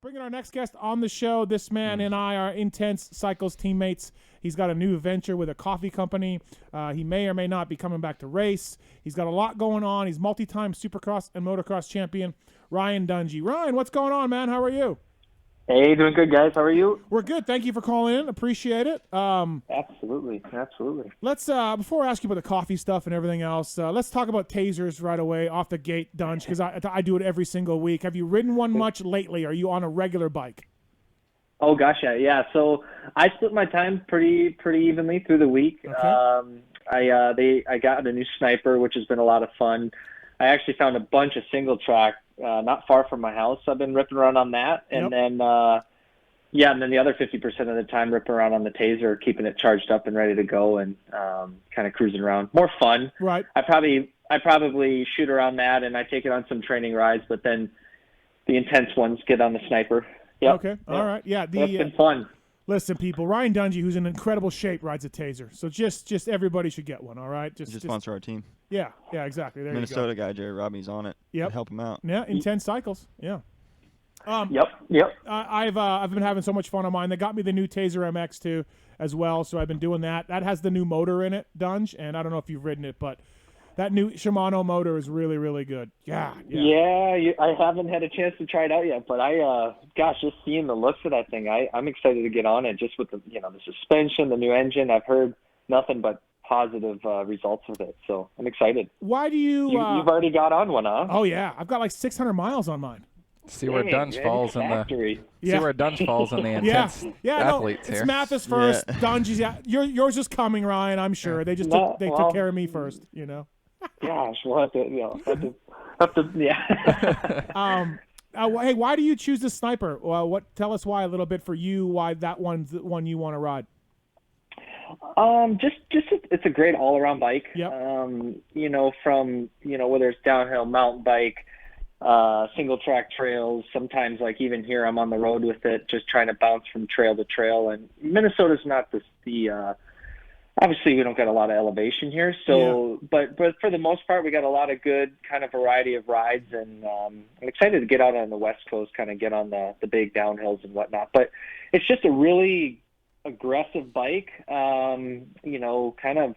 Bringing our next guest on the show. This man and I are Intense Cycles teammates. He's got a new venture with a coffee company. He may or may not be coming back to race. He's got a lot going on. He's multi-time Supercross and motocross champion, Ryan Dungey. Ryan, what's going on, man? How are you? Hey, doing good, guys. How are you? We're good. Thank you for calling in. Appreciate it. Absolutely. Let's before I ask you about the coffee stuff and everything else, let's talk about tasers right away off the gate, Dunge, because I do it every single week. Have you ridden one much lately? Are you on a regular bike? Oh gosh, yeah. So I split my time pretty evenly through the week. Okay. I got a new sniper, which has been a lot of fun. I actually found a bunch of single track not far from my house. I've been ripping around on that, and then and then the other 50% of the time ripping around on the taser, keeping it charged up and ready to go, and kind of cruising around. More fun. Right. I probably shoot around that, and I take it on some training rides, but then the intense ones get on the sniper. Yep. Okay. All right. Yeah. That's been fun. Listen, people, Ryan Dungey, who's in incredible shape, rides a taser. So just everybody should get one, all right? Just sponsor our team. Yeah, exactly. There Minnesota you go. guy, Jerry Robbie's on it. Yep. Help him out. Yeah, Intense Cycles. Yeah. Yep. I've been having so much fun on mine. They got me the new Taser MX2 as well, so I've been doing that. That has the new motor in it, Dunge, and I don't know if you've ridden it, but that new Shimano motor is really, really good. Yeah. I haven't had a chance to try it out yet, but just seeing the looks of that thing, I'm excited to get on it. Just with the the suspension, the new engine, I've heard nothing but positive results with it, so I'm excited. Why do you? You've already got on one, huh? Oh yeah, I've got like 600 miles on mine. See where Dunge falls in the intense athletes here. It's Mathis first. Dunge's yours is coming, Ryan. I'm sure they just took care of me first. Gosh, we'll have to. Hey, why do you choose the sniper? Tell us why a little bit for you. Why that one's the one you want to ride? It's a great all-around bike. Yep. From whether it's downhill, mountain bike, single track trails. Sometimes, like even here, I'm on the road with it, just trying to bounce from trail to trail. And Minnesota's not the obviously we don't get a lot of elevation here, so but for the most part we got a lot of good kind of variety of rides, and I'm excited to get out on the West Coast, kind of get on the big downhills and whatnot. But it's just a really aggressive bike, kind of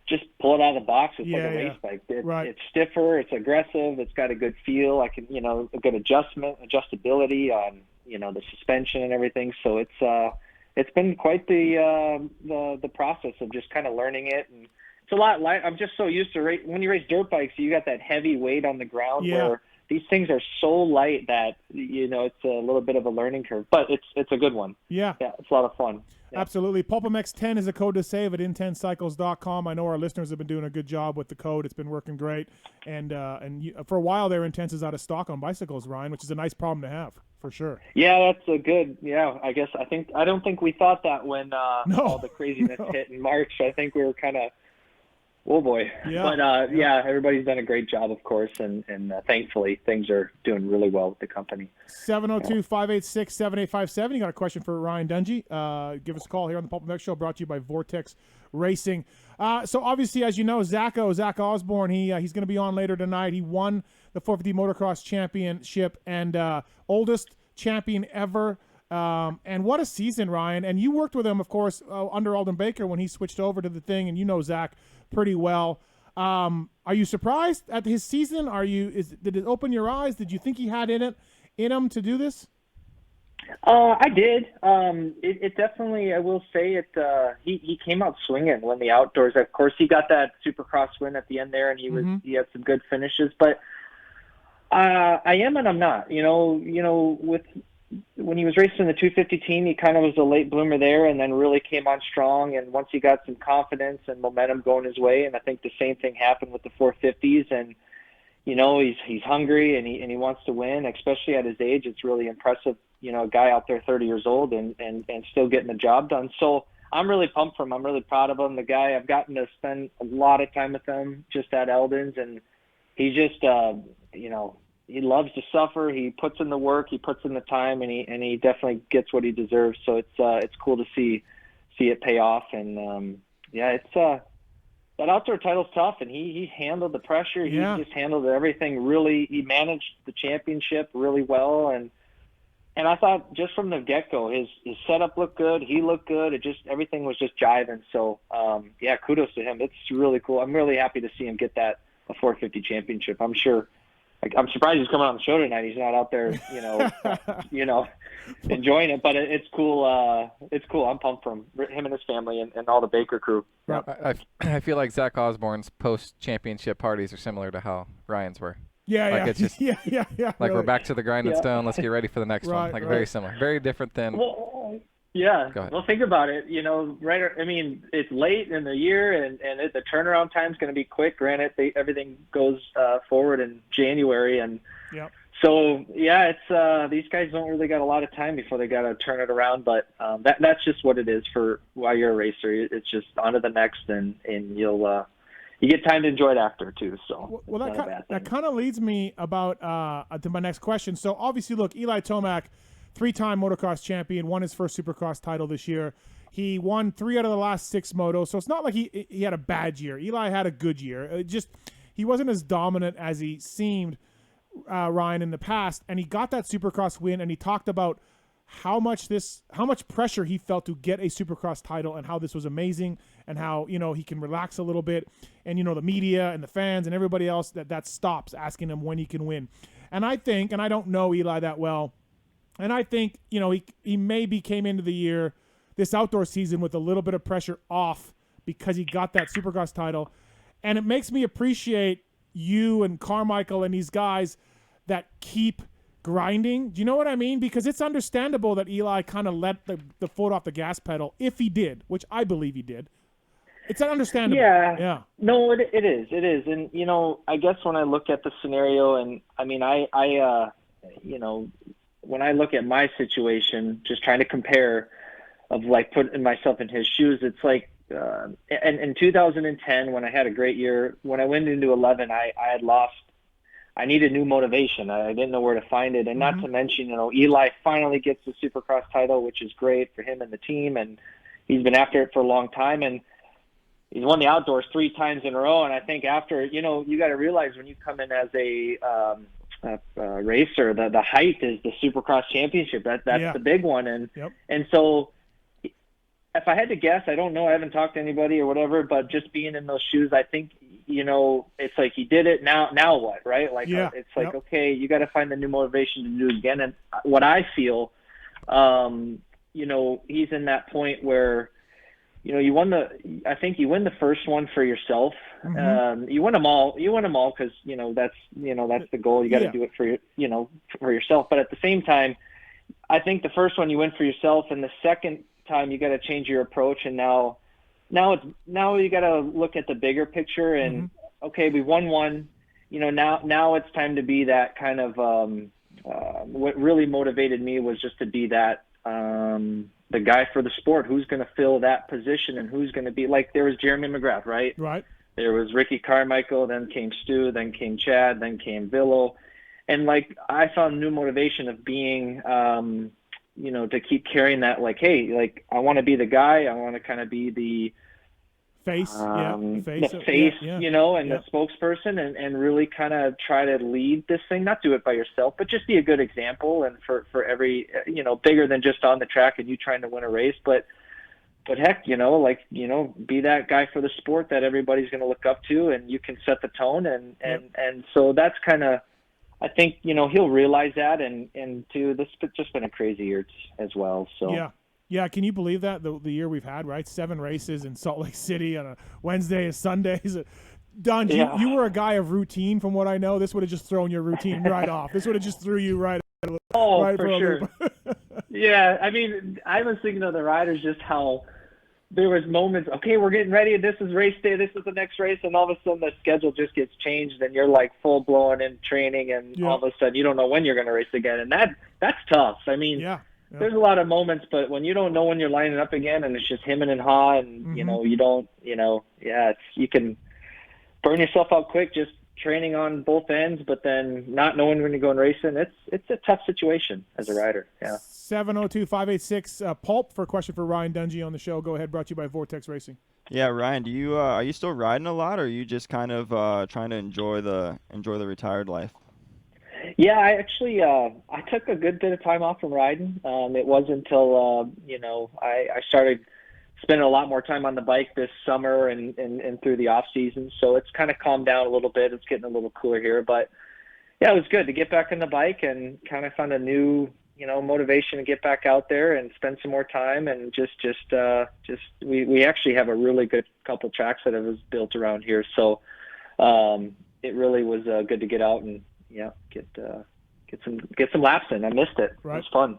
just pull it out of the box. It's like a race bike. It's stiffer, it's aggressive, it's got a good feel. I can, a good adjustability on, the suspension and everything. So it's been quite the process of just kind of learning it, and it's a lot light. I'm just so used to when you race dirt bikes, you got that heavy weight on the ground where these things are so light that it's a little bit of a learning curve, but it's a good one. Yeah, it's a lot of fun. Yeah. Absolutely. Pulpa MX10 is a code to save at intensecycles.com. I know our listeners have been doing a good job with the code. It's been working great, and for a while there, Intense is out of stock on bicycles, Ryan, which is a nice problem to have. For sure. Yeah, that's a good. Yeah, I don't think we thought that when all the craziness hit in March. I think we were kind of, oh boy. Yeah. But everybody's done a great job, of course, and thankfully things are doing really well with the company. 702-586-7857. You got a question for Ryan Dungey? Give us a call here on the Pulpa MX Show, brought to you by Vortex Racing. So obviously, as you know, Zach Osborne, he's going to be on later tonight. He won the 450 Motocross Championship and oldest champion ever. And what a season, Ryan. And you worked with him, of course, under Alden Baker when he switched over to the thing, and you know Zach pretty well. Are you surprised at his season? Did it open your eyes? Did you think he had in him to do this? I did. It definitely, I will say it. He came out swinging when the outdoors. Of course, he got that Supercross win at the end there, and he had some good finishes. But I am and I'm not. When he was racing the 250 team, he kind of was a late bloomer there, and then really came on strong. And once he got some confidence and momentum going his way, and I think the same thing happened with the 450s. And he's hungry and he wants to win, especially at his age. It's really impressive. A guy out there 30 years old and still getting the job done. So I'm really pumped for him. I'm really proud of him. The guy, I've gotten to spend a lot of time with him just at Eldon's, and he just, he loves to suffer. He puts in the work, he puts in the time, and he definitely gets what he deserves. So it's cool to see it pay off. And that outdoor title's tough, and he handled the pressure. He just handled everything really. He managed the championship really well, and And I thought just from the get-go, his setup looked good. He looked good. Everything was just jiving. So, yeah, kudos to him. It's really cool. I'm really happy to see him get a 450 championship. I'm surprised he's coming on the show tonight. He's not out there, enjoying it. But it's cool. It's cool. I'm pumped for him and his family and all the Baker crew. Yeah. I feel like Zach Osborne's post-championship parties are similar to how Ryan's were. Yeah, It's just, yeah. Like really. We're back to the grinding stone. Let's get ready for the next one. Like very similar, very different than. Well, yeah. Well, think about it. I mean, it's late in the year, and the turnaround time is going to be quick. Granted, everything goes forward in January, and so yeah, it's these guys don't really got a lot of time before they got to turn it around. But that's just what it is for while you're a racer. It's just on to the next, and you'll. You get time to enjoy it after too, so well, that kind of leads me about to my next question. So obviously, look, Eli Tomac, 3-time motocross champion, won his first Supercross title this year. He won 3 out of the last 6 motos, so it's not like he had a bad year. Eli had a good year. He wasn't as dominant as he seemed, Ryan, in the past, and he got that Supercross win, and he talked about how much pressure he felt to get a Supercross title and how this was amazing and how, he can relax a little bit and, the media and the fans and everybody else that stops asking him when he can win. And I think, and I don't know Eli that well, and I think, he maybe came into the year, this outdoor season, with a little bit of pressure off because he got that Supercross title. And it makes me appreciate you and Carmichael and these guys that keep grinding. Do you know what I mean? Because it's understandable that Eli kind of let the foot off the gas pedal, if he did, which I believe he did. It's understandable. Yeah. No, it is. It is. And, I guess when I look at the scenario, and I mean, when I look at my situation, just trying to compare of like putting myself in his shoes, it's like, and in 2010, when I had a great year, when I went into 11, I had lost. I needed new motivation. I didn't know where to find it. And not to mention, Eli finally gets the Supercross title, which is great for him and the team. And he's been after it for a long time. And he's won the outdoors 3 times in a row. And I think after, you got to realize when you come in as a racer, the height is the Supercross championship. That's the big one. And so if I had to guess, I don't know, I haven't talked to anybody or whatever, but just being in those shoes, I think, it's like he did it, now what, right? Like, it's like, okay, you got to find the new motivation to do it again. And what I feel, he's in that point where, I think you win the first one for yourself. You win them all because, that's the goal. You got to do it for yourself. But at the same time, I think the first one you win for yourself, and the second time you got to change your approach. And now you got to look at the bigger picture and okay, we won one, now it's time to be that kind of, what really motivated me was just to be that, the guy for the sport, who's going to fill that position and who's going to be like, there was Jeremy McGrath, right? Right. There was Ricky Carmichael, then came Stu, then came Chad, then came Villo. And like, I found new motivation of being, to keep carrying that, like, hey, like, I want to be the guy. I want to kind of be the face, and the spokesperson and really kind of try to lead this thing, not do it by yourself, but just be a good example. And for every, bigger than just on the track and you trying to win a race, but heck, be that guy for the sport that everybody's going to look up to and you can set the tone. And so that's kind of, I think, he'll realize that. And too, this has just been a crazy year as well. So yeah. Can you believe that the year we've had, right? 7 races in Salt Lake City on a Wednesday and Sundays. Don, you were a guy of routine, from what I know. This would have just thrown your routine right off. This would have just threw you right. Oh, for sure. Yeah, I mean, I was thinking of the riders, just how there was moments, okay, we're getting ready, this is race day, this is the next race, and all of a sudden the schedule just gets changed and you're like full blown in training and all of a sudden you don't know when you're going to race again. And that's tough. I mean, there's a lot of moments, but when you don't know when you're lining up again and it's just him and Ha and, you don't, you can burn yourself out quick just training on both ends, but then not knowing when you're going racing, it's a tough situation as a rider. Yeah. 702-586 Pulp for a question for Ryan Dungey on the show. Go ahead. Brought to you by Vortex Racing. Yeah, Ryan, do you are you still riding a lot, or are you just kind of trying to enjoy the retired life? Yeah, I actually I took a good bit of time off from riding. It wasn't until I started spending a lot more time on the bike this summer and through the off season. So it's kind of calmed down a little bit. It's getting a little cooler here, but yeah, it was good to get back on the bike and kind of find a new motivation to get back out there and spend some more time and just we actually have a really good couple tracks that was built around here. So it really was good to get out and get some laps in. I missed it. Right. It was fun.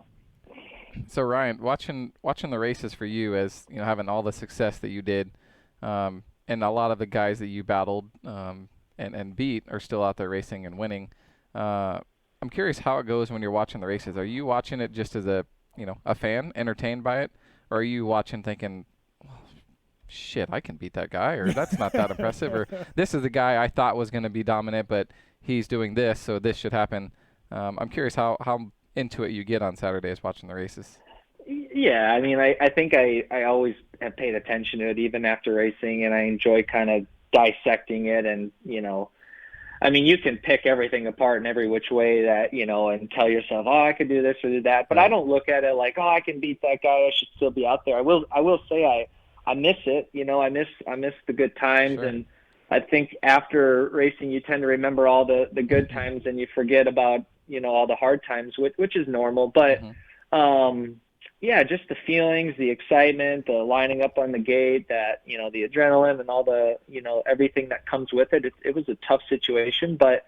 So Ryan, watching the races for you, as having all the success that you did, and a lot of the guys that you battled and beat are still out there racing and winning. I'm curious how it goes when you're watching the races. Are you watching it just as a fan, entertained by it, or are you watching thinking, well, shit, I can beat that guy, or that's not that impressive, or this is the guy I thought was going to be dominant, but he's doing this, so this should happen. I'm curious how into it you get on Saturdays watching the races. Yeah, I mean, I think I always have paid attention to it even after racing, and I enjoy kind of dissecting it. And I mean, you can pick everything apart in every which way that and tell yourself, oh, I could do this or do that, but Right. I don't look at it like, oh, I can beat that guy, I should still be out there. I will say I miss it. I miss the good times. Sure. And I think after racing you tend to remember all the good times and you forget about all the hard times, which is normal. But yeah, just the feelings, the excitement, the lining up on the gate, that the adrenaline and all the everything that comes with it. It was a tough situation, but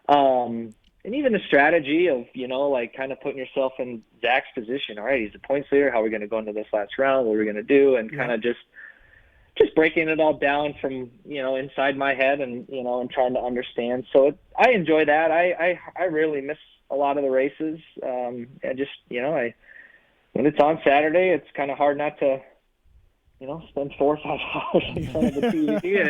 and even the strategy of like kind of putting yourself in Zach's position. All right, he's the points leader. How are we going to go into this last round? What are we going to do? And kind of just breaking it all down from inside my head and and trying to understand. So I enjoy that. I really miss a lot of the races. And just when it's on Saturday, it's kind of hard not to spend 4 or 5 hours in front of the TV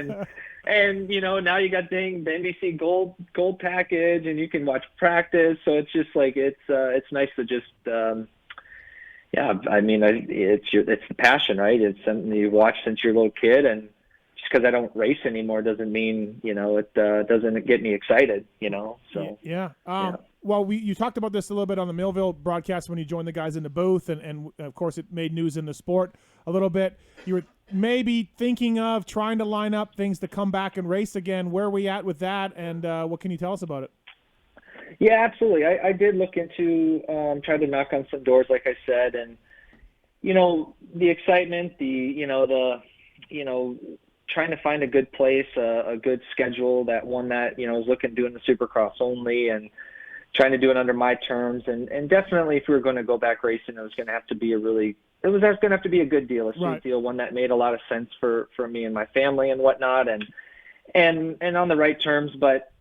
and now you got the NBC gold package and you can watch practice. So it's just like it's nice to just I mean it's the passion, right? It's something you watch since you're a little kid, and just because I don't race anymore doesn't mean it doesn't get me excited. So yeah. Well, you talked about this a little bit on the Millville broadcast when you joined the guys in the booth, and of course it made news in the sport a little bit. You were maybe thinking of trying to line up things to come back and race again. Where are we at with that, and what can you tell us about it? Yeah, absolutely. I did look into try to knock on some doors, like I said, and the excitement, trying to find a good place, a good schedule, that one that was looking doing the Supercross only and trying to do it under my terms, and definitely if we were going to go back racing, it was going to have to be a good deal, a sweet Right. deal, one that made a lot of sense for me and my family and whatnot, and on the right terms. But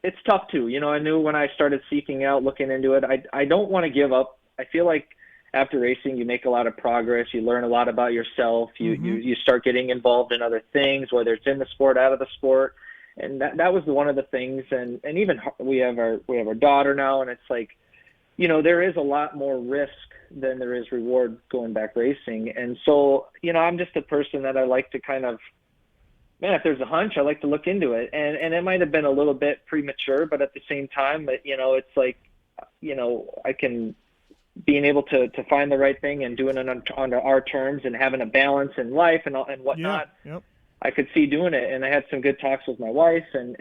it's tough too. I knew when I started seeking out, looking into it, I don't want to give up. I feel like after racing, you make a lot of progress. You learn a lot about yourself. You start getting involved in other things, whether it's in the sport, out of the sport. And that was one of the things. And even we have our daughter now, and it's like, there is a lot more risk than there is reward going back racing. And so, I'm just a person that I like to kind of, if there's a hunch, I like to look into it. And it might have been a little bit premature, but at the same time, it's like, I can being able to find the right thing and doing it under our terms and having a balance in life and whatnot. Yeah. Yep. I could see doing it, and I had some good talks with my wife and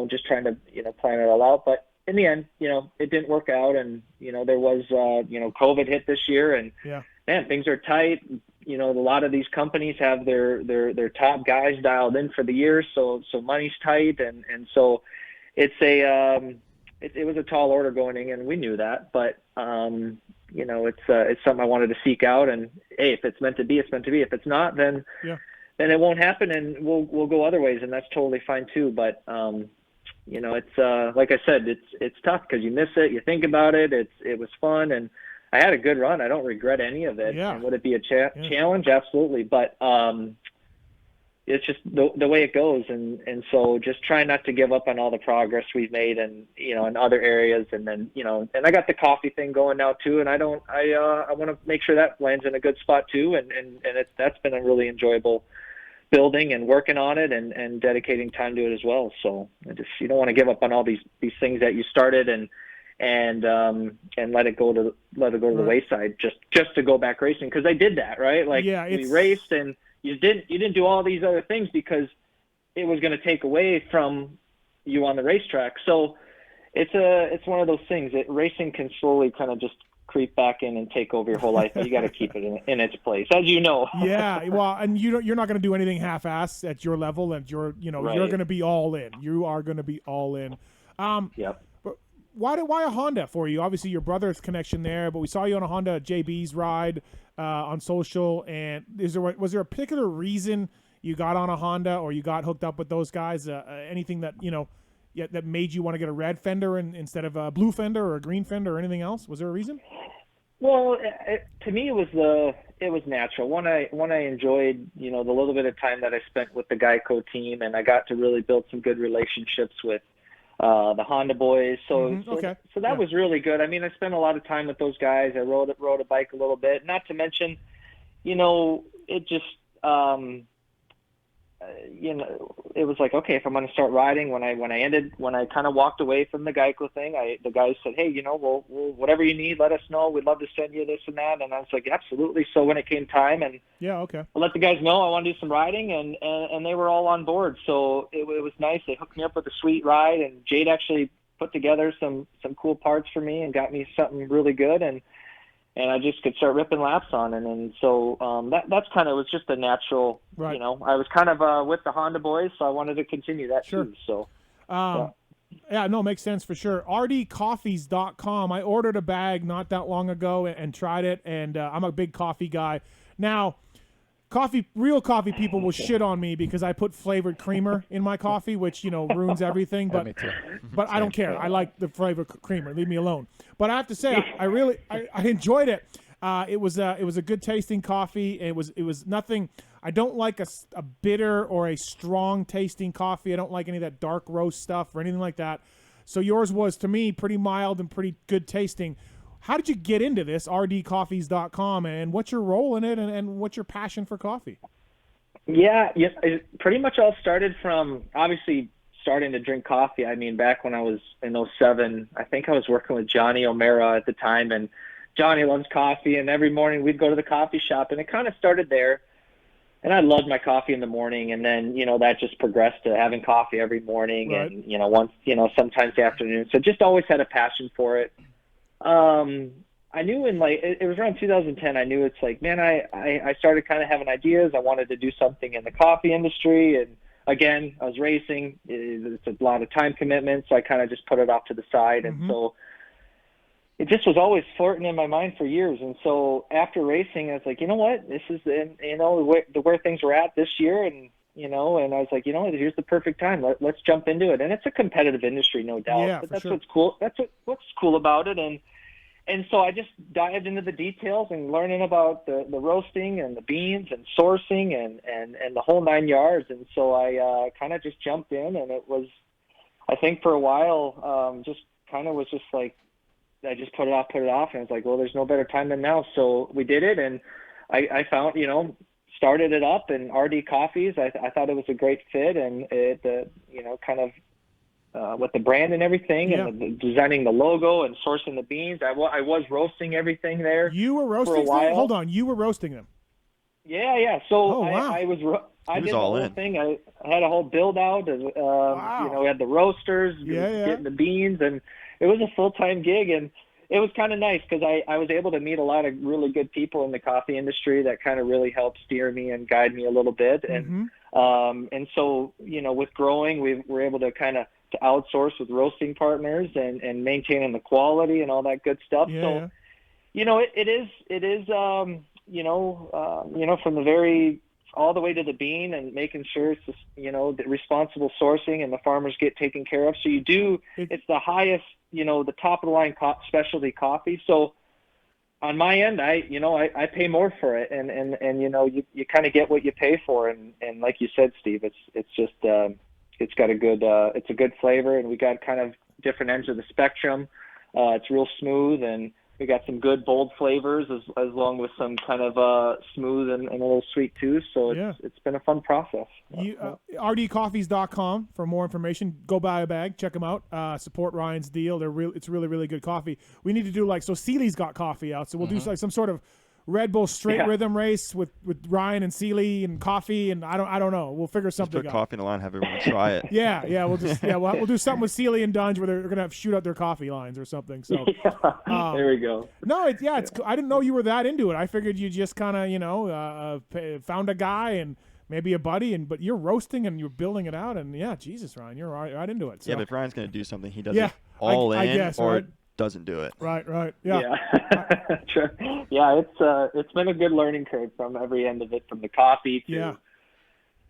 just trying to plan it all out. But in the end, it didn't work out, and there was COVID hit this year, and man, things are tight. A lot of these companies have their top guys dialed in for the year, so money's tight, and so it's it was a tall order going in, and we knew that, but it's something I wanted to seek out, and hey, if it's meant to be, it's meant to be. If it's not, then it won't happen, and we'll go other ways, and that's totally fine too. But it's like I said, it's tough because you miss it, you think about it. It was fun, and I had a good run. I don't regret any of it. Yeah. And would it be a challenge? Absolutely, but it's just the way it goes, and so just try not to give up on all the progress we've made, and in other areas, and then and I got the coffee thing going now too, and I want to make sure that lands in a good spot too, and that's been a really enjoyable building and working on it and dedicating time to it as well. So you don't want to give up on all these things that you started and let it go to the wayside just to go back racing, because I did that, right? Like we raced and you didn't do all these other things because it was going to take away from you on the racetrack. So it's one of those things that racing can slowly kind of just creep back in and take over your whole life, but you got to keep it in its place, as you know. Yeah, well, and you're not going to do anything half-assed at your level, and you're going to be all in. You are going to be all in. Yep. But why a Honda for you? Obviously, your brother's connection there, but we saw you on a Honda JB's ride on social. And was there a particular reason you got on a Honda or you got hooked up with those guys? Anything that that made you want to get a red fender instead of a blue fender or a green fender or anything else? Was there a reason? Well, to me, it was natural. One, I enjoyed, the little bit of time that I spent with the Geico team, and I got to really build some good relationships with the Honda boys. So that was really good. I mean, I spent a lot of time with those guys. I rode a bike a little bit. Not to mention, it just it was like, okay, if I'm going to start riding, when I kind of walked away from the Geico thing, the guys said, hey, we'll whatever you need, let us know. We'd love to send you this and that. And I was like, absolutely. So when it came time, and I let the guys know I want to do some riding, and they were all on board. So it was nice. They hooked me up with a sweet ride, and Jade actually put together some cool parts for me and got me something really good. And I just could start ripping laps on it. And so that's kind of was just a natural, right. I was kind of with the Honda boys, so I wanted to continue that too. So, makes sense for sure. rdcoffees.com. I ordered a bag not that long ago and tried it, and I'm a big coffee guy. Now, real coffee people will shit on me because I put flavored creamer in my coffee, which, ruins everything. But, me too. But I don't care. I like the flavored creamer. Leave me alone. But I have to say, I enjoyed it. It was a good tasting coffee. It was nothing. I don't like a bitter or a strong tasting coffee. I don't like any of that dark roast stuff or anything like that. So yours was, to me, pretty mild and pretty good tasting. How did you get into this, rdcoffees.com, and what's your role in it, and what's your passion for coffee? Yeah, it pretty much all started from, obviously, starting to drink coffee. I mean, back when I was in 2007, I think I was working with Johnny O'Mara at the time, and Johnny loves coffee, and every morning we'd go to the coffee shop, and it kind of started there. And I loved my coffee in the morning, and then, that just progressed to having coffee every morning, right. And, once, sometimes the afternoon. So just always had a passion for it. I knew it was around 2010, I knew it's like, man, I started kind of having ideas. I wanted to do something in the coffee industry. And again, I was racing. It's a lot of time commitment. So I kind of just put it off to the side. And so it just was always flirting in my mind for years. And so after racing, I was like, you know what, this is, where things were at this year. And, and I was like, here's the perfect time. Let's jump into it. And it's a competitive industry, no doubt. Yeah, but that's sure. What's cool. That's what's cool about it. And so I just dived into the details and learning about the roasting and the beans and sourcing and the whole 9 yards. And so I kind of just jumped in, and it was, I think for a while, just kind of was just like, I just put it off. And I was like, well, there's no better time than now. So we did it. And I found, started it up, and RD Coffees, I thought it was a great fit, and it, kind of, with the brand and everything, and designing the logo and sourcing the beans. I was roasting everything there. You were roasting for a while. Hold on, you were roasting them. Yeah. So wow. I did the whole thing. I had a whole build out. Wow. We had the roasters, getting the beans, and it was a full-time gig. And it was kind of nice because I was able to meet a lot of really good people in the coffee industry that kind of really helped steer me and guide me a little bit. And so, with growing, we were able to kind of to outsource with roasting partners and maintaining the quality and all that good stuff. So, it is, from the very, all the way to the bean, and making sure it's just, the responsible sourcing and the farmers get taken care of. So it's the highest, the top of the line specialty coffee. So on my end, I pay more for it, and you kind of get what you pay for. And like you said, Steve, it's just, it's got it's a good flavor, and we got kind of different ends of the spectrum. It's real smooth, and We got some good bold flavors as along with some kind of smooth and a little sweet too. So it's been a fun process. rdcoffees.com for more information. Go buy a bag. Check them out. Support Ryan's deal. It's really, really good coffee. We need to do so Seely's got coffee out. So we'll do some sort of Red Bull straight rhythm race with Ryan and Seely and coffee, and I don't know. We'll figure something out. Put coffee in the line, have everyone try it. We'll do something with Seely and Dunge where they're gonna shoot out their coffee lines or something. So there we go. No, it's I didn't know you were that into it. I figured you just kind of found a guy and maybe a buddy, but you're roasting and you're building it out, and Jesus, Ryan, you're right into it. So. Yeah, but if Ryan's gonna do something, he does it all in, guess, or right? Doesn't do it. Right. Yeah. Sure. Yeah, it's been a good learning curve from every end of it, from the coffee to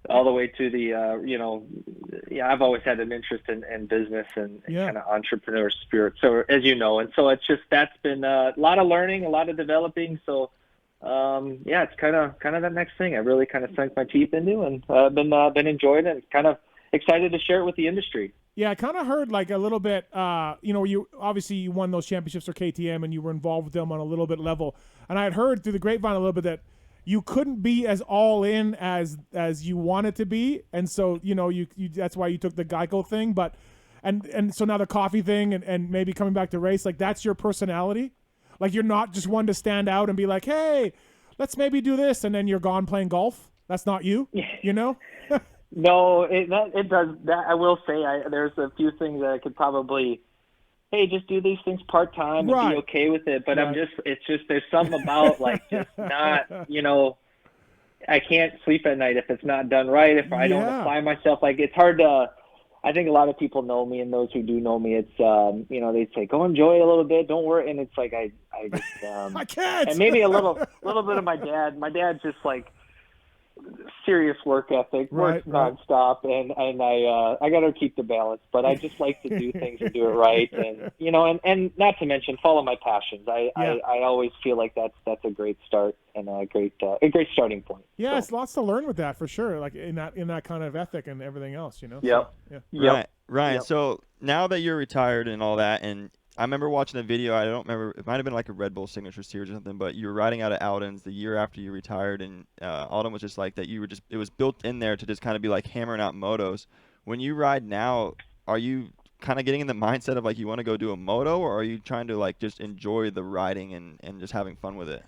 all the way to the I've always had an interest in business and kind of entrepreneur spirit. So as you know, and so it's just that's been a lot of learning, a lot of developing. So it's kind of that next thing I really kind of sunk my teeth into, and I've been enjoying it and kind of excited to share it with the industry. Yeah, I kind of heard a little bit, you obviously you won those championships for KTM and you were involved with them on a little bit level. And I had heard through the grapevine a little bit that you couldn't be as all in as you wanted to be. And so, you that's why you took the Geico thing. But, and so now the coffee thing and maybe coming back to race, that's your personality. You're not just one to stand out and be like, hey, let's maybe do this. And then you're gone playing golf. That's not you, No, it does that. I will say there's a few things that I could probably, hey, just do these things part time and be okay with it. But it's just there's something about just not, I can't sleep at night if it's not done right. If I don't apply myself, it's hard to. I think a lot of people know me, and those who do know me, it's they'd say go enjoy a little bit, don't worry, and it's I just I can't. And maybe a little bit of my dad. My dad's just serious work ethic, works nonstop, and I got to keep the balance. But I just like to do things and do it right, and and not to mention follow my passions. I always feel like that's a great start and a great starting point. Yeah, it's lots to learn with that for sure. In that kind of ethic and everything else, Yep. So, yeah. Right, Ryan. Yep. So now that you're retired and all that, and I remember watching a video. I don't remember. It might have been a Red Bull Signature Series or something. But you were riding out of Alden's the year after you retired, and Alden was just like that. It was built in there to just kind of be hammering out motos. When you ride now, are you kind of getting in the mindset of you want to go do a moto, or are you trying to just enjoy the riding and just having fun with it?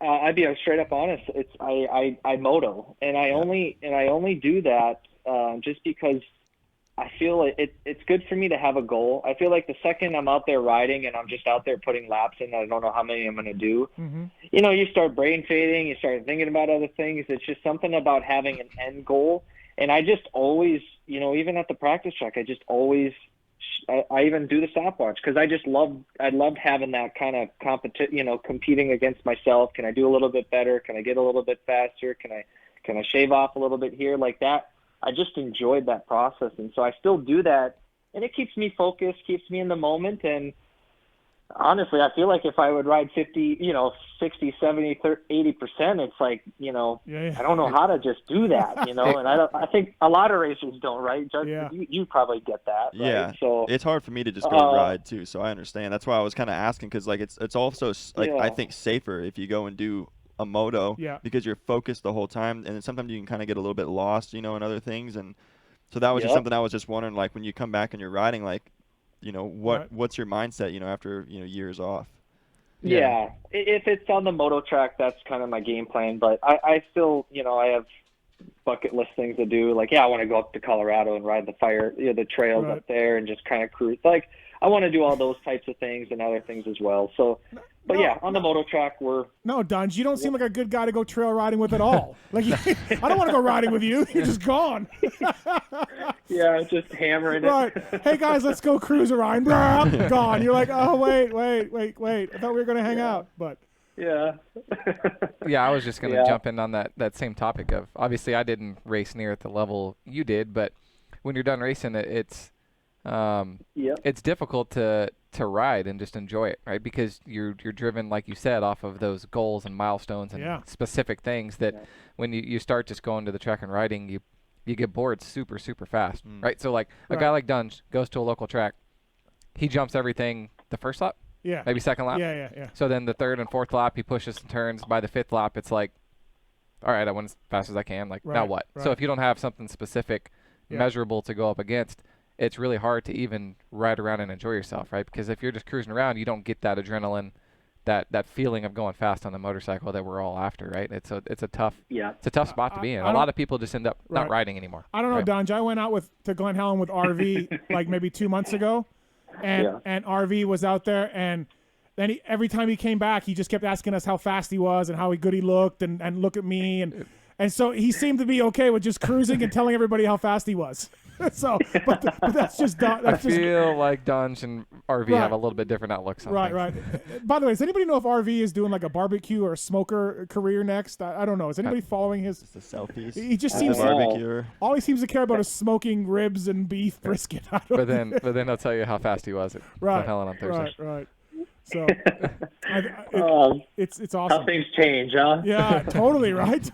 I'd be straight up honest. It's I moto, and I only do that just because I feel it's good for me to have a goal. I feel like the second I'm out there riding and I'm just out there putting laps in, I don't know how many I'm going to do. Mm-hmm. You start brain fading, you start thinking about other things. It's just something about having an end goal. And I just always, even at the practice track, I just always, I even do the stopwatch because I loved having that kind of competing against myself. Can I do a little bit better? Can I get a little bit faster? Can I shave off a little bit here like that? I just enjoyed that process, and so I still do that, and it keeps me focused, keeps me in the moment, and honestly, I feel like if I would ride 50, 60, 70, 30, 80%, it's I don't know how to just do that, and I think a lot of racers don't, right? Just, you probably get that, right? Yeah, so it's hard for me to just go ride, too, so I understand. That's why I was kind of asking, because, it's also, I think, safer if you go and do a moto because you're focused the whole time, and then sometimes you can kind of get a little bit lost, in other things, and so that was just something I was just wondering, when you come back and you're riding, what's your mindset, after years off? Yeah, if it's on the moto track, that's kind of my game plan, but I still, I have bucket list things to do, I want to go up to Colorado and ride the trails up there and just kind of cruise. I want to do all those types of things and other things as well. So, but on the moto track, No, Dunge, you don't seem like a good guy to go trail riding with at all. I don't want to go riding with you. You're just gone. Yeah, just hammering it. Right. Hey, guys, let's go cruise around. Gone. You're like, oh, wait. I thought we were going to hang out, but. Yeah. Yeah, I was just going to jump in on that same topic of, obviously, I didn't race near at the level you did, but when you're done racing, it's difficult to ride and just enjoy it, right? Because you're driven, like you said, off of those goals and milestones and specific things that when you start just going to the track and riding, you get bored super, super fast, right? So a guy like Dunge goes to a local track, he jumps everything the first lap, Yeah. maybe second lap. Yeah. So then the third and fourth lap, he pushes and turns. By the fifth lap, it's like, all right, I went as fast as I can. Like, now what? So if you don't have something specific, measurable to go up against, it's really hard to even ride around and enjoy yourself, right? Because if you're just cruising around, you don't get that adrenaline, that feeling of going fast on the motorcycle that we're all after, right? It's a tough spot to be in. A lot of people just end up not riding anymore. I don't know, Dunge. I went out to Glen Helen with RV like maybe 2 months ago, and RV was out there, and then every time he came back, he just kept asking us how fast he was and how good he looked, and look at me, and so he seemed to be okay with just cruising and telling everybody how fast he was. So, but that's just. I feel like Dunge and RV have a little bit different outlooks on things. Right. By the way, does anybody know if RV is doing like a barbecue or a smoker career next? I don't know. Is anybody following his? Just the selfies. He just seems barbecue. All he seems to care about is smoking ribs and beef brisket. But then he'll tell you how fast he was at Glen Helen on Thursday. Right. So, it's awesome. How things change, huh? Yeah, totally right.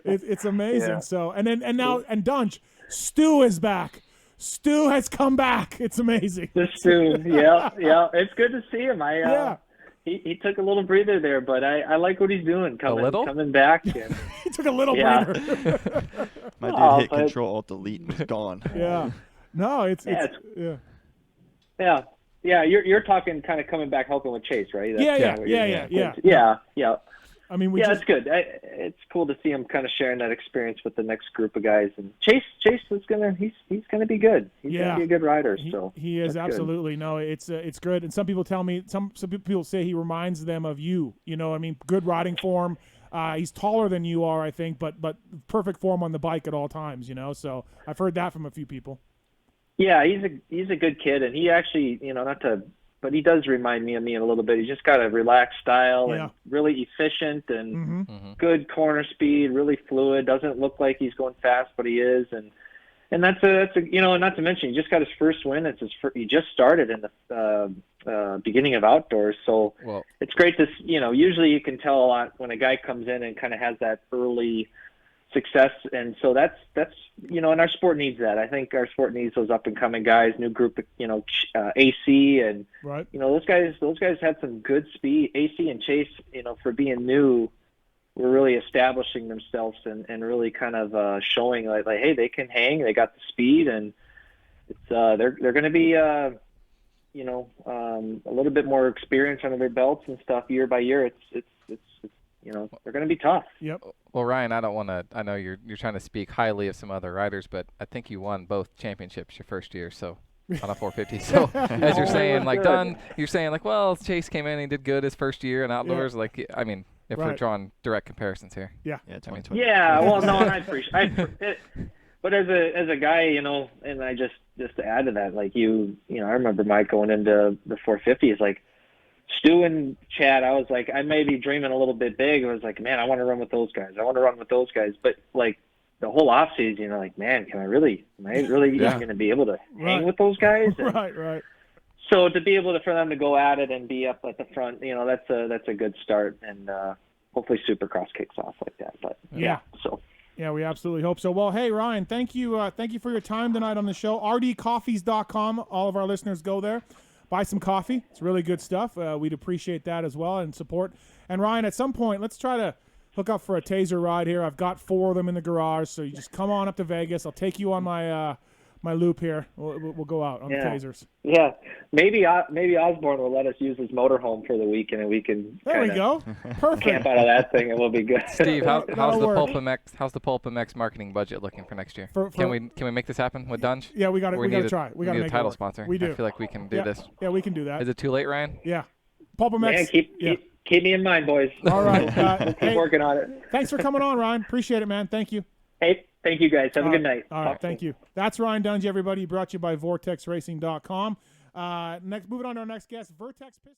It's amazing. Yeah. So, and Dunge, Stu is back. Stu has come back. It's amazing. The Stu, yeah. It's good to see him. He took a little breather there, but I like what he's doing. Coming back. And, he took a little breather. My dude hit Control Alt Delete and was gone. Yeah. No, it's. Yeah, you're talking kind of coming back helping with Chase, right? Yeah. I mean, it's good. It's cool to see him kind of sharing that experience with the next group of guys. And Chase is he's gonna be good. He's gonna be a good rider. So he is absolutely good. No, it's good. And some people tell me some people say he reminds them of you. You know, I mean, good riding form. He's taller than you are, I think, but perfect form on the bike at all times. You know, so I've heard that from a few people. Yeah, he's a good kid, and he actually, but he does remind me of me a little bit. He's just got a relaxed style and really efficient and good corner speed, really fluid. Doesn't look like he's going fast, but he is, and that's a not to mention he just got his first win. He just started in the beginning of outdoors, so it's great to usually you can tell a lot when a guy comes in and kind of has that early success, and so that's and our sport needs that. I think our sport needs those up and coming guys, new group, AC and those guys had some good speed. AC and Chase, for being new, were really establishing themselves and really kind of showing like hey, they can hang, they got the speed, and it's they're going to be a little bit more experience under their belts and stuff year by year. It's they're going to be tough. Yep. Well, Ryan, I know you're trying to speak highly of some other riders, but I think you won both championships your first year, so on a 450. So as you're saying, you're saying well, Chase came in and he did good his first year in outdoors. Yeah. Like, I mean, if we're drawing direct comparisons here. Yeah. Yeah. 2020. Yeah. Well, no, and I appreciate it. But as a guy, and I just to add to that, I remember Mike going into the 450s, like, Stu and Chad, I was like, I may be dreaming a little bit big. I was like, man, I want to run with those guys. But the whole off season, man, am I really going to be able to hang with those guys? And right. So to be able for them to go at it and be up at the front, that's a good start. And hopefully Supercross kicks off like that. But so. Yeah, we absolutely hope so. Well, hey, Ryan, thank you for your time tonight on the show. rdcoffees.com. All of our listeners go there. Buy some coffee. It's really good stuff. We'd appreciate that as well and support. And Ryan, at some point, let's try to hook up for a taser ride here. I've got 4 of them in the garage, so you just come on up to Vegas. I'll take you on my loop here. We'll go out on the tasers. Yeah, maybe Osborne will let us use his motorhome for the weekend, and we can. There we go. Perfect. Camp out of that thing, and we'll be good. Steve, how's the Pulpa MX marketing budget looking for next year? Can we make this happen with Dunge? Yeah, we got to try. We got to make a title sponsor. We do. I feel like we can do this. Yeah, we can do that. Is it too late, Ryan? Yeah. Pulpa MX. Keep me in mind, boys. All right. We'll keep working on it. Thanks for coming on, Ryan. Appreciate it, man. Thank you. Hey, thank you, guys. Have a good night. All right, thank you. That's Ryan Dungey, everybody. Brought to you by VortexRacing.com. Moving on to our next guest, Vertex Pistol.